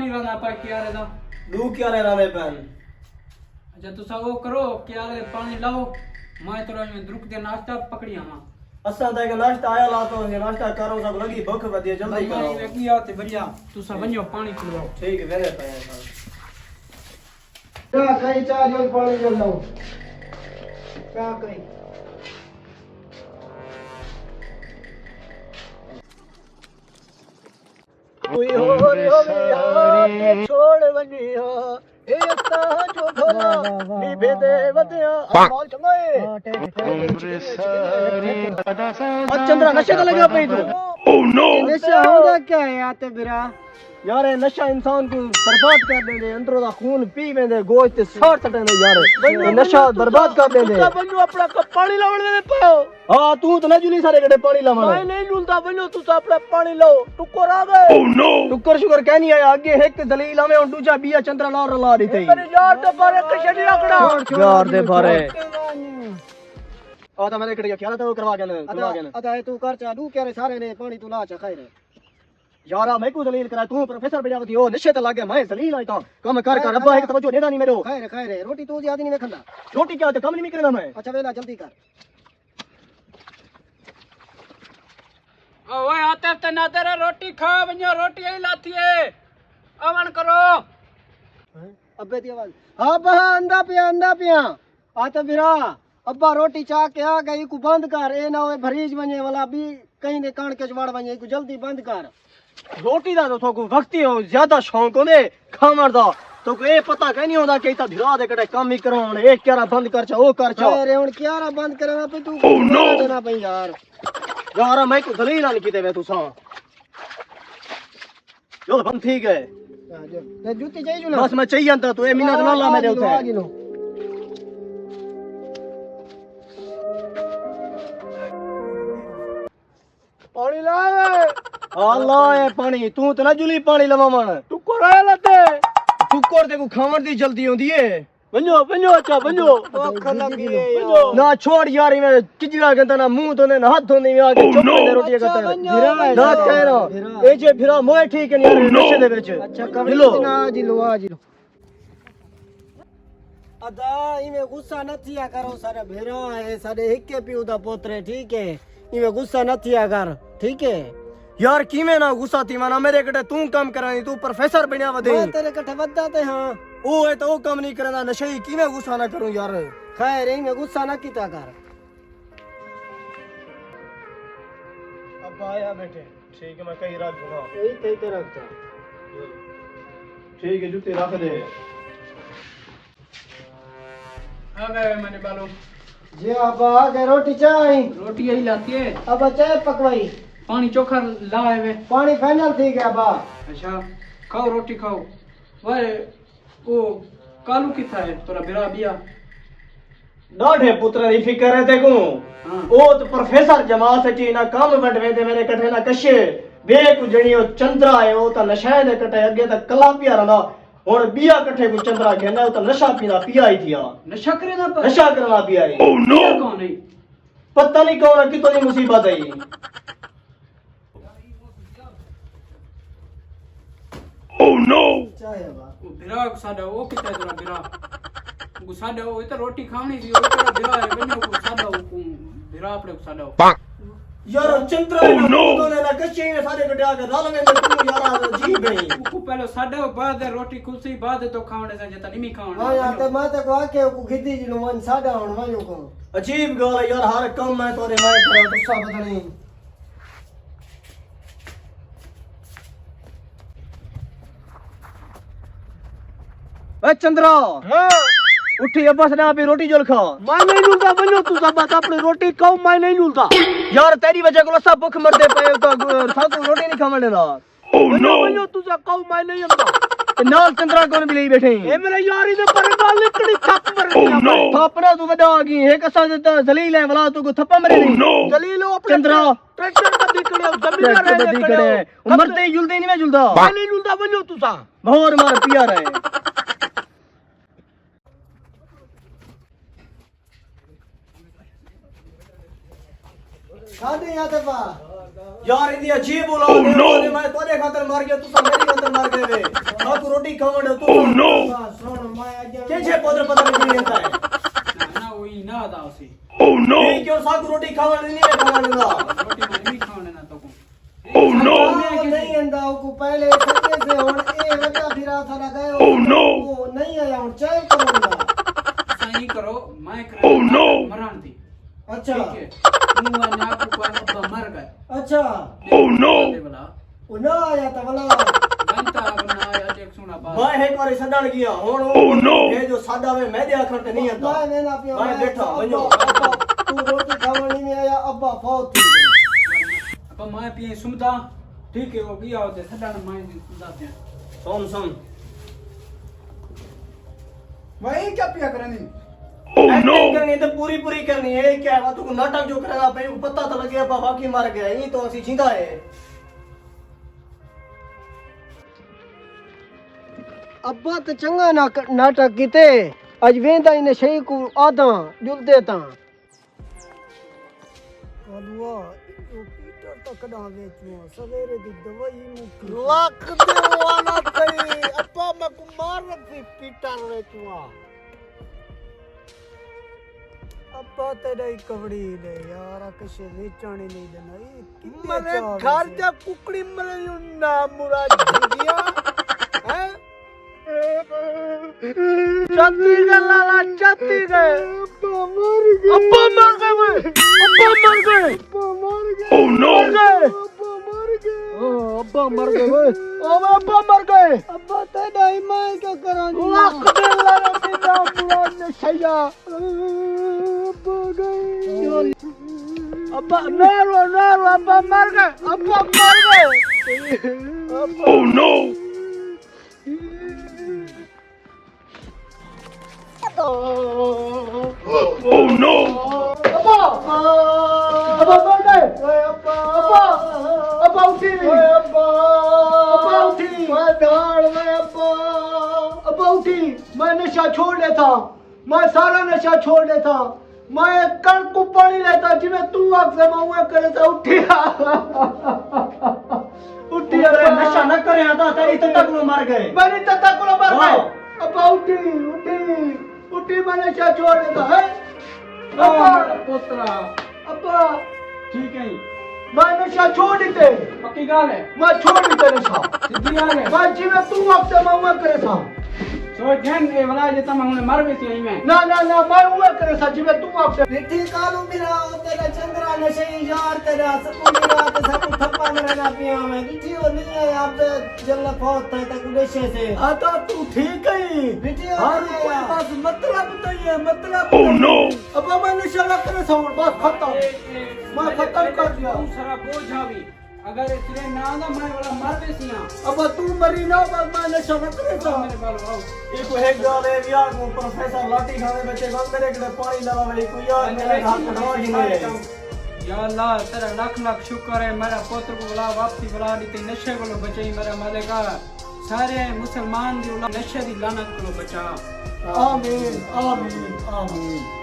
पानी रहना पा क्यारे दा दू क्यारे रहने पैन अच्छा तुसा वो करो क्यारे पानी लाओ मैं थोड़ा रुक दे नाश्ता पकड़ी आवा असा ता के नाश्ता आया ला तो नाश्ता करो सब लगी भूख वधी जल्दी करो मैं की आते बढ़िया तुसा वणो पानी पिलवाओ ठीक है वेरे पे क्या कहीं चार जल पानी जल लो क्या कहीं छोड़ वनिया ए अक्ता जो भला नी भेदे वदया माल चंगाए चंद्रा नशे का लगा पे तू ओह नो नशा होगा क्या है यार ते बिरा यार ये नशा इंसान को बर्बाद कर देंदे अंदरों दा खून पी वेंदे गोश्त साड़ सटेंदे यार ये नशा बर्बाद कर देंदे बन्नू अपना पानी लावण दे पाओ हां तू तो ना जुली सारे गड़े पानी लावण मैं नहीं जुलदा बन्नू तू अपना पानी लो टुकर आ गए ओह नो टुकर शुगर कह नहीं आया आगे एक दलील हमें और दूसरा बिया चंद्रा लार ला दी थी मेरे यार दे बारे कशड़ी रखड़ा यार दे बारे आ तो मैंने कड़िया क्या तो करवा के अदा तू कर चालू क्या रे सारे ने पानी तू ला चा खाए रे यारा मैं को दलील करा तू प्रोफेसर बजावती हो निश्चित लागे मैं दलील आई तो कम कर अब्बा एक तवज्जो देदा नहीं मेरे खाए रे रोटी तू ज्यादा नहीं खंदा रोटी क्या तो कम नहीं करना मैं अच्छा वेला जल्दी कर ओए आते ते ना तेरा रोटी खा वणो रोटी ही लाती है अवन करो अब्बे दी आवाज हां बा अंदा पिया आ तो बिरा अब्बा रोटी चा के आ गई को बंद कर ए ना ओए भरीज वने वाला भी कहीं ने कान के जवाड़ वने को जल्दी बंद कर रोटी दा तो को वक्ती हो ज्यादा शौक होने खामर दा तो को ए पता कहीं नहीं होंदा कि ता धिरा दे कटे काम ही कराउण एक क्यारा बंद कर चा ओ कर चा अरे हुन क्यारा बंद करना पे तू देना पे यार मैं को दलील ना कीते वे तू सा जो बंद ठीक है ते जूती चाहिए ना बस मैं चाहिए अंता तू ए मीना ना ला मेरे उते पानी लाए अल्लाह पानी तू तो ना जुली पानी लवावण टुकर आया लते टुकर ते को खावण दी जल्दी होंदी है बन्नो अच्छा बन्नो भूख लगी है ना छोड़ यार मैं किजड़ा गंदा ना मुंह धोने ना हाथ धोने में आके चुप ने रोटी करता ना कह रहा ए जे फिरा मोए ठीक है यार नशे दे विच अच्छा कबली ना जी लो आ जी लो अदा इमे गुस्सा न थिया करो सारे भेरा है सारे हिक्के पियो दा पोतरे ठीक है इमे गुस्सा न थिया कर ठीक है यार कीमे ना गुस्सा थी माना मेरे कटे तू काम करानी तू प्रोफेसर बनया वदे मैं तेरे कटे वदा ते हां ओ है तो काम नहीं करना नशे कीमे गुस्सा ना करूं यार खैर इमे गुस्सा ना कीता कर अब आया बेटे ठीक है मैं कहीं रख दूंगा यही कहीं पे रखता ठीक है जूते रख दे आ गए मैंने बालो जी अब आ गए रोटी चाय रोटी यही लाती है अब चाय पकवाई पानी चोखा लाए वे पानी फाइनल ठीक है अब्बा अच्छा खाओ रोटी खाओ वे वो कालू किथा है तोरा बिरा बिया डाढ़े पुत्र री फिकर है तेको ओ तो प्रोफेसर जमात से ना काम वडवे दे मेरे कठे ना कशे बे को जणी ओ चंद्रा है ओ ता नशा दे कटे अगे ता कला पिया रंदा हुन बिया कठे को चंद्रा घेंदा ओ ता नशा पीना पिया ही थिया नशा करे ना पर नशा करना पिया ही ओह नो कौन है पता नहीं कौन है कितनी मुसीबत है ओह नो चाय अब्बा वो बिरा साडा वो किथा तोरा बिरा को साडा वो तो रोटी खावनी थी वो तोरा बिरा है बनो को साडा वो बिरा आपड़े को साडा यार चंद्रा ने तो ना कच्चे में सारे कटे आके राल में तू यार जी गई को पहले साडा बाद रोटी खुलसी बाद तो खावने से जता निमी खावने हां यार ते मैं तो को आके को गिद्दी जी नु मन साडा हुन वयो को अजीब गल है यार हर काम मैं तोरे मैं करा गुस्सा पता नहीं ए चंद्रा हां उठी अब्बा से ना भी रोटी जोल खा मैं नहीं लूंगा बनो तू सब बात अपनी रोटी खाओ मैं नहीं लूंगा यार तेरी वजह को सब भूख मरदे पे तो साथ रोटी नहीं खावने ना ओह नो बनो तू सब खाओ मैं नहीं अंदा नाल चंद्रा कौन मिली बैठे ए मेरे यार इधर पर गाल निकली थप मर गया थपना तू वडा आ गई एक असा जलील है वाला तू को थप्पा मरे नहीं जलील अपने चंद्रा ट्रैक्टर पर दिखड़े जमीन रहे खड़े मरते ही जुलते नहीं मैं जुलदा मैं नहीं जुलदा बनो तू सा भौर मार पिया रहे खाने या दफा यार इंदी अजीब औलाद है मैं तोरे खातर मार गया तू मेरी खातर मार गए वे साकू रोटी खावण तू सुन मैं अज केजे पुत्र पता नहीं आता है ना वही ना आता उसे नहीं क्यों साकू रोटी खावण नहीं मैं खावण दा रोटी में नहीं खाने ना तो को नहीं अंदा को पहले सके से हुन ए वटा फिरा सारा गयो वो नहीं आया हुन चेक करूंगा सही करो मैं कर मरण थी अच्छा ठीक है मुआ ना को अब्बा मर गए अच्छा बोला वो ना आया था भला बनता बना आया देख सुना बात मैं एक बार सदन गया हुन ये जो सादा वे मैं दे आखर ते नहीं आता मैं ना पियो मैं बैठा वञो तू रोटी खावण नहीं आया अब्बा फौत थी गई अब मैं पिए सुमता ठीक है वो गया होते सदन मैं सुमता पे सुन वही क्या पिया करनी एक्टिंग करनी तो पूरी पूरी करनी है क्या है तू नाटक जो करेगा भाई पता तो लगे अब्बा बाकी मार गया ये तो असि जिंदा है अब्बा तो चंगा नाटक कीते अज वेंदा इन शई को आदा जुलदे ता कलवा ओ पीटर तो कदा वेचो सवेरे दी दवाई मुक लाख दे वाला कई अब्बा मैं को मार रखी पीटर वेचवा अब्बा तेरा ही कवड़ी ले यार कशे वेचने नहीं देना ये कितने मने घर जा कुकड़ी मरे ना मुराद दिया हैं चत्ती गए लाला चत्ती गए अब्बा मर गए ओह नो अब्बा मर गए अब्बा मर गए अब्बा तेरा ही मैं क्या करा लाख दे लाला तेरा मुराद ने सैया अब्बा गए अब्बा नारो अब्बा मर गए oh no Oh no! Abba! Abba मर गए! अब्बा उठी! अब्बा उठी! अब्बा उठी! मैं नशा छोड़ लेता, मैं सारा नशा छोड़ लेता, मैं कण को पानी लेता जिਵੇਂ तू आखसे मैं करे था उठी उठी अरे नशा न करे आता तेरी तक नो मर गए मैंने तता को मर गए अब्बा उठी मैंने क्या छोड़ देता है अब्बा पुत्रा अब्बा ठीक है मैं नशा छोड़ देते पक्की गाल है मैं छोड़ देते नशा सिद्धि गाल है मैं जिਵੇਂ तू आखसे मैं करे था सो जन ए वाला जे तम हमने मर गए थी में ना मैं वो करे था जिਵੇਂ तू आखसे मिठी कालू मेरा तेरा चंद्रा नशे यार तेरा सकुनी रात सब ठप्पा रहना पिया मैं मिठी और नहीं है आप जल फौत था तक नशे से आता तू ठीक है मिठी हर और कोई बस मतलब बताइए मतलब ओह नो अब्बा मैं नशा न करे था बस खत्म मैं खत्म कर दिया तू सारा बोझ आवी अगर तेरे ना ना मैं वाला मर गए सिया अब्बा तू मरी ना बस मैं नशा न करे था मेरे बाल आओ ये को एक गाल है यार को प्रोफेसर लाठी खाने बच्चे बंद मेरे के पानी लगा मेरी कोई यार मेरे हाथ खड़ा ही नहीं या अल्लाह तेरा लाख शुक्र है मेरा पुत्र को बुला वापसी बुला दी ते नशे को बचाई मेरा मालिका सारे मुसलमान दी नशे दी लानत को बचा आमीन आमीन आमीन